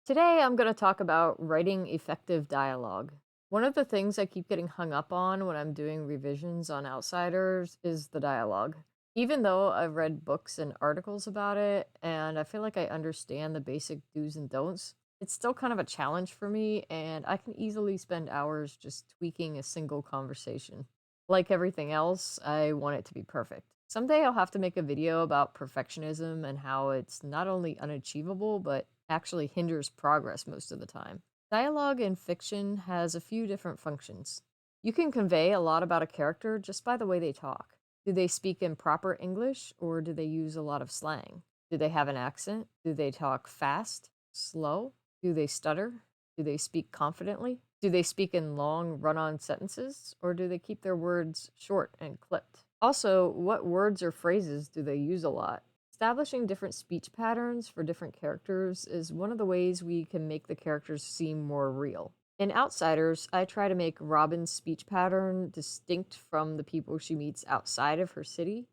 Today, I'm going to talk about writing effective dialogue. One of the things I keep getting hung up on when I'm doing revisions on Outsiders is the dialogue. Even though I've read books and articles about it, and I feel like I understand the basic do's and don'ts, it's still kind of a challenge for me, and I can easily spend hours just tweaking a single conversation. Like everything else, I want it to be perfect. Someday I'll have to make a video about perfectionism and how it's not only unachievable, but actually hinders progress most of the time. Dialogue in fiction has a few different functions. You can convey a lot about a character just by the way they talk. Do they speak in proper English or do they use a lot of slang? Do they have an accent? Do they talk fast, slow? Do they stutter? Do they speak confidently? Do they speak in long, run on sentences or do they keep their words short and clipped? Also, what words or phrases do they use a lot? Establishing different speech patterns for different characters is one of the ways we can make the characters seem more real. In Outsiders, I try to make Robin's speech pattern distinct from the people she meets outside of her city,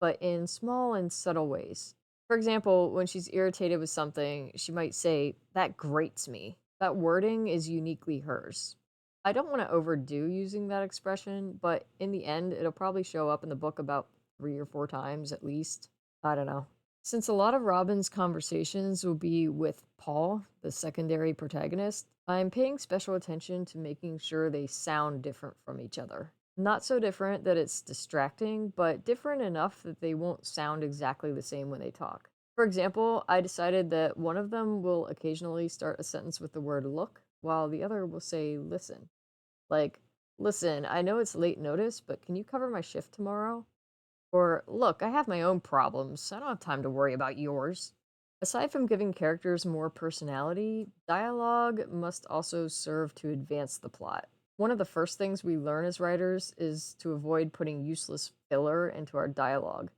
but in small and subtle ways. For example, when she's irritated with something, she might say, "That grates me." That wording is uniquely hers. I don't want to overdo using that expression, but in the end, it'll probably show up in the book about 3 or 4 times at least. I don't know. Since a lot of Robin's conversations will be with Paul, the secondary protagonist, I'm paying special attention to making sure they sound different from each other. Not so different that it's distracting, but different enough that they won't sound exactly the same when they talk. For example, I decided that one of them will occasionally start a sentence with the word look, while the other will say listen. Like, listen, I know it's late notice, but can you cover my shift tomorrow? Or, look, I have my own problems. I don't have time to worry about yours. Aside from giving characters more personality, dialogue must also serve to advance the plot. One of the first things we learn as writers is to avoid putting useless filler into our dialogue.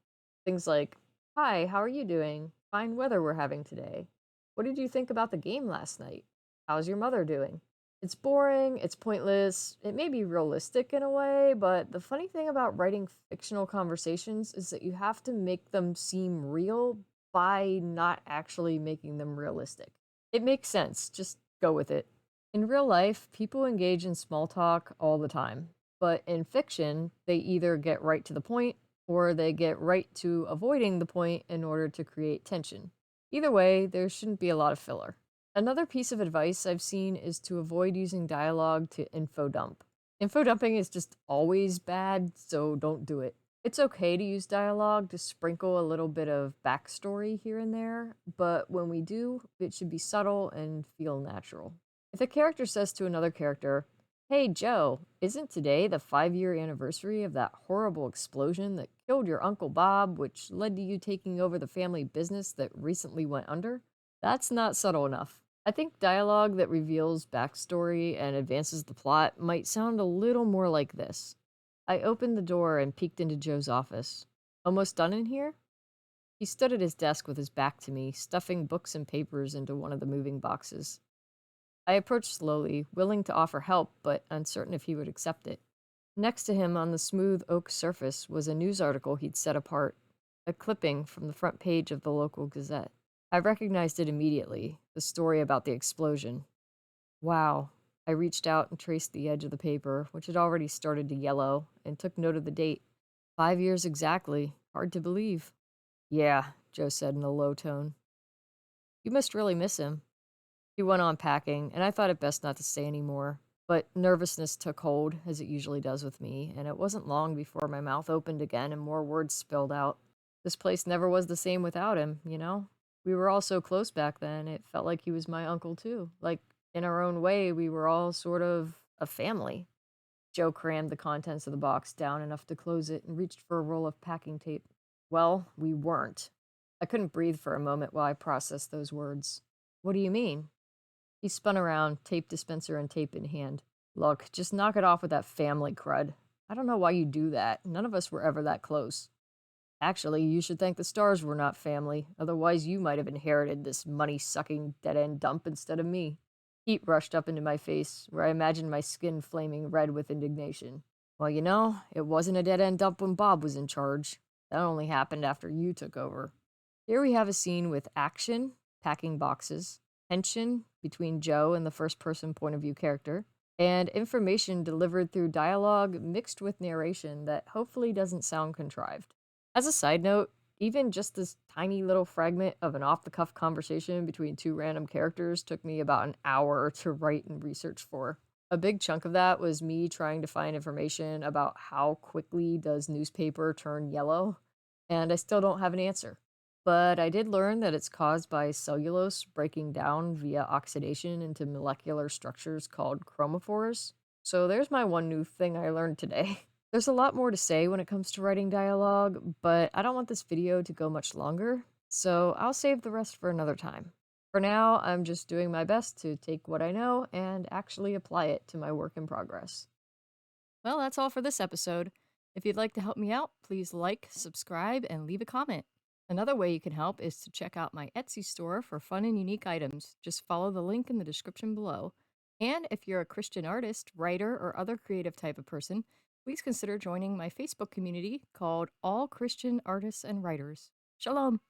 Things like, "Hi, how are you doing? Fine weather we're having today. What did you think about the game last night? How's your mother doing?" It's boring, it's pointless, it may be realistic in a way, but the funny thing about writing fictional conversations is that you have to make them seem real by not actually making them realistic. It makes sense, just go with it. In real life, people engage in small talk all the time, but in fiction, they either get right to the point or they get right to avoiding the point in order to create tension. Either way, there shouldn't be a lot of filler. Another piece of advice I've seen is to avoid using dialogue to info dump. Info dumping is just always bad, so don't do it. It's okay to use dialogue to sprinkle a little bit of backstory here and there, but when we do, it should be subtle and feel natural. If a character says to another character, "Hey Joe, isn't today the 5 year anniversary of that horrible explosion that killed your Uncle Bob, which led to you taking over the family business that recently went under?" That's not subtle enough. I think dialogue that reveals backstory and advances the plot might sound a little more like this. I opened the door and peeked into Joe's office. "Almost done in here?" He stood at his desk with his back to me, stuffing books and papers into one of the moving boxes. I approached slowly, willing to offer help, but uncertain if he would accept it. Next to him on the smooth oak surface was a news article he'd set apart, a clipping from the front page of the local Gazette. I recognized it immediately, the story about the explosion. Wow. I reached out and traced the edge of the paper, which had already started to yellow, and took note of the date. 5 years exactly. Hard to believe. "Yeah," Joe said in a low tone. "You must really miss him." He went on packing, and I thought it best not to say any more. But nervousness took hold, as it usually does with me, and it wasn't long before my mouth opened again and more words spilled out. This place never was the same without him, you know? We were all so close back then, it felt like he was my uncle too. Like, in our own way, we were all sort of a family. Joe crammed the contents of the box down enough to close it and reached for a roll of packing tape. Well, we weren't. I couldn't breathe for a moment while I processed those words. "What do you mean?" He spun around, tape dispenser and tape in hand. "Look, just knock it off with that family crud. I don't know why you do that. None of us were ever that close. Actually, you should thank the stars we're not family. Otherwise, you might have inherited this money sucking dead end dump instead of me." Heat rushed up into my face, where I imagined my skin flaming red with indignation. "Well, it wasn't a dead end dump when Bob was in charge. That only happened after you took over." Here we have a scene with action, packing boxes, tension between Joe and the first person point of view character, and information delivered through dialogue mixed with narration that hopefully doesn't sound contrived. As a side note, even just this tiny little fragment of an off the cuff conversation between two random characters took me about an hour to write and research for. A big chunk of that was me trying to find information about how quickly does newspaper turn yellow, and I still don't have an answer. But I did learn that it's caused by cellulose breaking down via oxidation into molecular structures called chromophores. So there's my one new thing I learned today. There's a lot more to say when it comes to writing dialogue, but I don't want this video to go much longer, so I'll save the rest for another time. For now, I'm just doing my best to take what I know and actually apply it to my work in progress. Well, that's all for this episode. If you'd like to help me out, please like, subscribe, and leave a comment. Another way you can help is to check out my Etsy store for fun and unique items. Just follow the link in the description below. And if you're a Christian artist, writer, or other creative type of person, please consider joining my Facebook community called All Christian Artists and Writers. Shalom!